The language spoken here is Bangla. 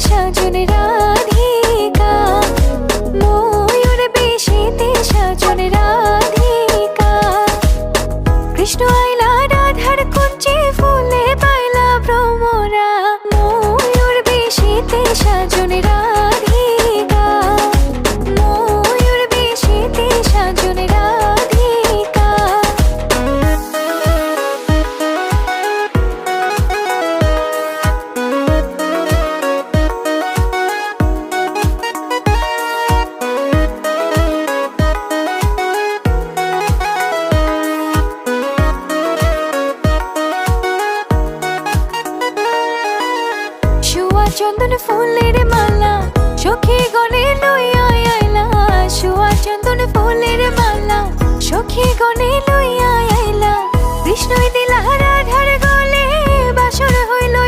সাজন রাধিকা, ময়ূর বেশেতে সাজন রাধিকা। কৃষ্ণ আইলা রাধার কুঞ্জে, ফুলে পাইলা ভ্রমরা, ময়ূর বেশেতে সাজন রাধিকা, ময়ূর বেশেতে সাজন রাধিকা। চন্দন ফুলের মালা সখী গনে লইয়া আইলা, শুয়া চন্দন ফুলের মালা সখী গনে লইয়া আইলা। কৃষ্ণই